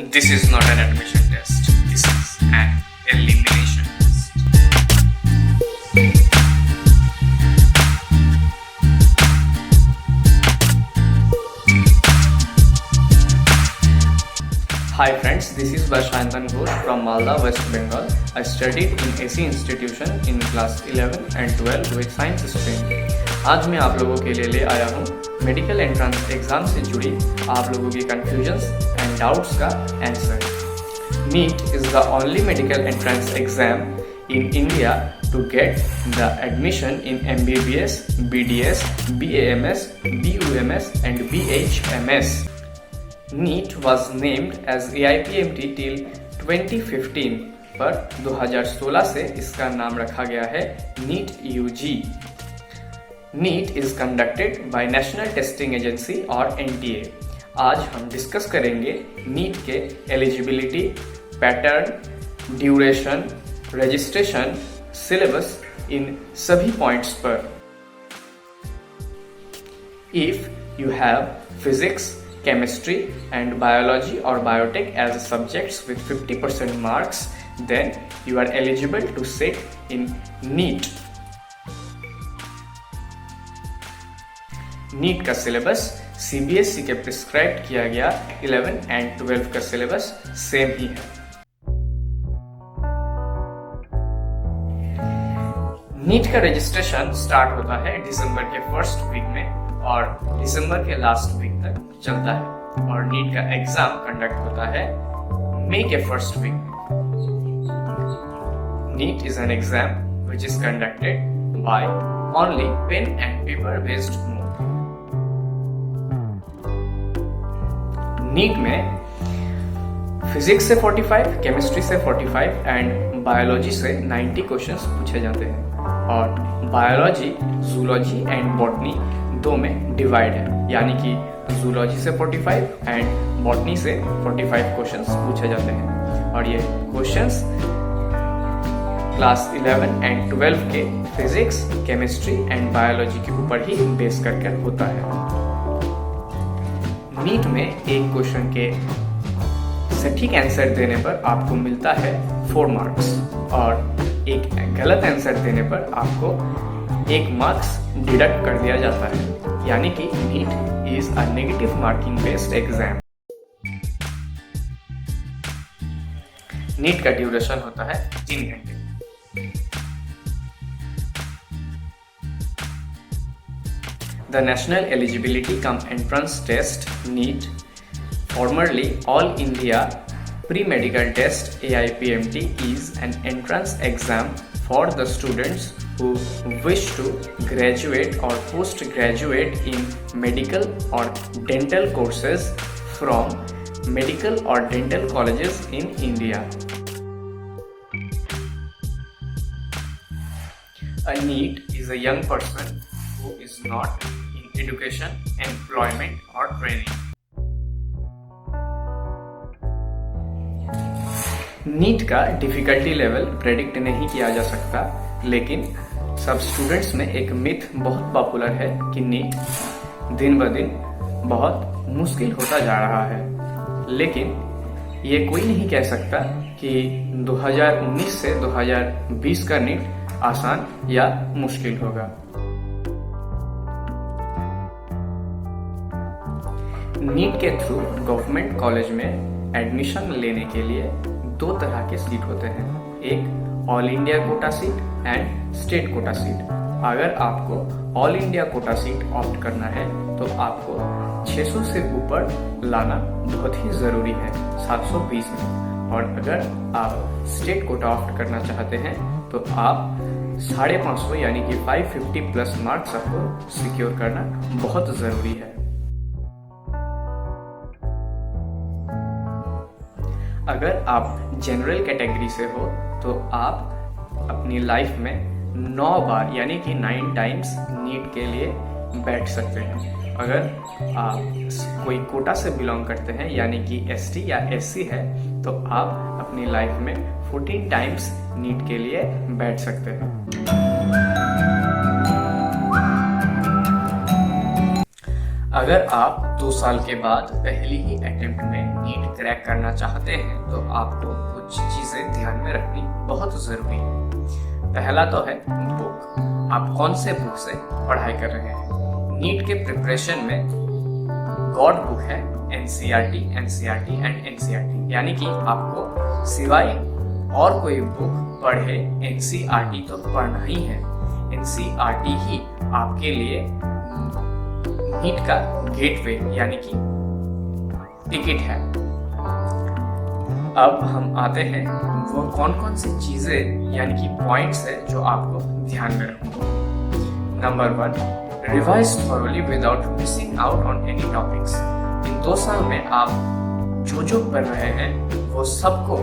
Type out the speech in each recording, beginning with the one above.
This is not an admission test. This is an elimination test. Hi friends, this is Vashantan Ghosh from Malda, West Bengal. I studied in AC institution in class 11 and 12 with science stream. आज मैं आप लोगों के लिए ले आया हूँ medical entrance exam से जुड़ी आप लोगों की कंफ्यूजन्स एंड डाउट्स का answer. NEET is the only medical entrance exam in India to get the admission in MBBS, BDS, BAMS, BUMS and BHMS. NEET was named as AIPMT till 2015 पर 2016 से इसका नाम रखा गया है NEET UG। NEET is conducted by National Testing Agency और NTA। आज हम डिस्कस करेंगे NEET के eligibility, pattern, duration, registration, syllabus in सभी पॉइंट्स पर। If you have physics, chemistry and biology or biotech as subjects with 50% marks, then you are eligible to sit in NEET. NEET का syllabus CBSE के prescribe किया गया 11 and 12 का syllabus same ही है। NEET का registration start होता है दिसंबर के फर्स्ट वीक में और दिसंबर के लास्ट वीक तक चलता है और NEET का एग्जाम कंडक्ट होता है मई के फर्स्ट वीक में। NEET is an exam which is conducted by only pen and paper based mode. NEET में फिजिक्स से 45, केमिस्ट्री से 45 एंड बायोलॉजी से 90 क्वेश्चंस पूछे जाते हैं और बायोलॉजी, जूलॉजी एंड बॉटनी दो में डिवाइड है, यानी कि जूलॉजी से 45 एंड बॉटनी से 45 क्वेश्चंस पूछे जाते हैं और ये क्वेश्चंस क्लास 11 एंड 12 के फिजिक्स, केमिस्ट्री एंड बायोलॉजी के ऊपर ही बेस करके होता है। NEET में एक क्वेश्चन के सटीक आंसर देने पर आपको मिलता है 4 मार्क्स और एक गलत आंसर देने पर आपको 1 मार्क्स डिडक्ट कर दिया जाता है, यानी कि NEET is a negative marking based exam. NEET का ड्यूरेशन होता है 3 घंटे। The National Eligibility cum Entrance Test NEET, formerly All India Pre-Medical Test AIPMT, is an entrance exam for the students who wish to graduate or postgraduate in medical or dental courses from medical or dental colleges in India. A NEET is a young person who is not in education, employment or training. NEET का difficulty level predict नहीं किया जा सकता, लेकिन सब students में एक myth बहुत पॉपुलर है कि NEET दिन ब दिन बहुत मुश्किल होता जा रहा है, लेकिन ये कोई नहीं कह सकता कि 2019 से 2020 का NEET आसान या मुश्किल होगा। NEET के थ्रू गवर्नमेंट कॉलेज में एडमिशन लेने के लिए 2 तरह के सीट होते हैं, एक all India quota seat and state quota seat. अगर आपको all India quota seat opt करना है तो आपको 600 से ऊपर लाना बहुत ही ज़रूरी है 720 में, और अगर आप स्टेट कोटा ऑप्ट करना चाहते हैं तो आप 550 यानी कि 550 प्लस मार्क्स आपको सिक्योर करना बहुत ज़रूरी है। अगर आप जनरल कैटेगरी से हो तो आप अपनी लाइफ में 9 बार यानी कि 9 टाइम्स NEET के लिए बैठ सकते हैं। अगर आप कोई कोटा से बिलोंग करते हैं यानी कि ST या SC है तो आप अपनी लाइफ में 14 टाइम्स NEET के लिए बैठ सकते हैं। अगर आप 2 साल के बाद पहली ही अटेम्प्ट में नीट क्रैक करना चाहते हैं तो आपको कुछ चीज़ें ध्यान में रखनी बहुत ज़रूरी है। पहला तो है बुक। आप कौन से बुक से पढ़ाई कर रहे हैं। नीट के प्रिपरेशन में गॉड बुक है एनसीईआरटी एंड एनसीईआरटी, यानी कि आपको सिवाय और कोई बुक पढ़े एनसीईआरटी तो पढ़ना ही है। एनसीईआरटी ही आपके लिए नीट का गेटवे यानी कि टिकट है। अब हम आते हैं वो कौन कौन सी चीजें यानी कि पॉइंट्स है जो आपको ध्यान में रखना। Number 1, revise thoroughly without missing out on any topics. इन 2 साल में आप जो पढ़ रहे हैं वो सबको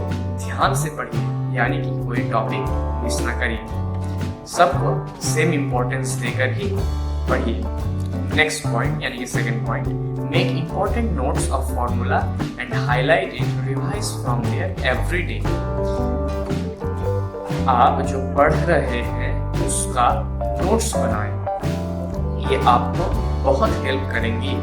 ध्यान से पढ़िए, यानी कि कोई टॉपिक मिस ना करिए। सबको सेम इम्पोर्टेंस देकर ही पढ़िए। नेक्स्ट पॉइंट यानी कि second point, make important notes of formula and highlight it, revise from there every day. आप जो पढ़ रहे हैं उसका नोट्स बनाएं, ये आपको बहुत हेल्प करेंगी।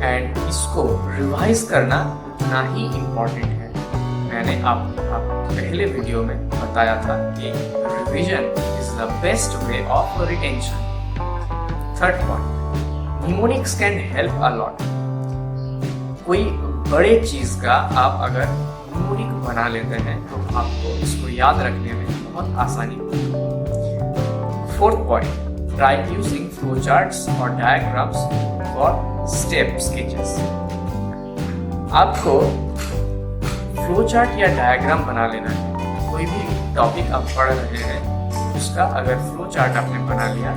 एंड इसको रिवाइज करना उतना ही इम्पोर्टेंट है। मैंने आपको पहले वीडियो में बताया था कि revision is the best way of retention. Third point, mnemonics can help a lot. कोई बड़े चीज का आप अगर निमोनिक बना लेते हैं तो आपको इसको याद रखने में बहुत आसानी होगी। Fourth point, try using flow charts और डायग्राम्स फॉर स्टेप स्केचेस। आपको फ्लो चार्ट या डायग्राम बना लेना है। कोई भी टॉपिक आप पढ़ रहे हैं उसका अगर फ्लो चार्ट आपने बना लिया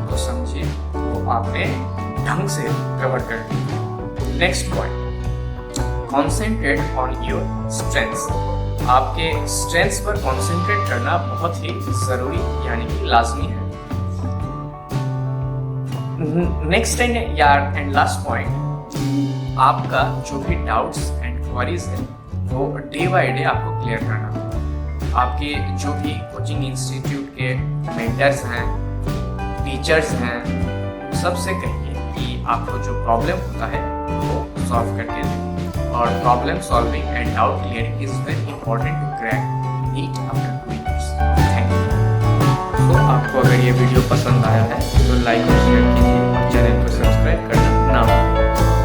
तो समझिए वो आपने ढंग से कवर कर लिया। Next point, concentrate on your strengths. आपके स्ट्रेंथ्स पर कॉन्सेंट्रेट करना बहुत ही जरूरी यानी कि लाजमी है। नेक्स्ट एंड लास्ट पॉइंट, आपका जो भी डाउट्स एंड क्वेरीज है वो डे बाय डे आपको क्लियर करना। आपके जो भी कोचिंग इंस्टीट्यूट के मेंटर्स हैं, टीचर्स हैं, सबसे कहिए कि आपको जो प्रॉब्लम होता है वो सॉल्व करके दें। और problem solving and doubt clearing is very important to crack NEET after 2 years। Thank you. तो आपको अगर ये वीडियो पसंद आया है तो लाइक और शेयर कीजिए और चैनल को सब्सक्राइब करना ना भूलें।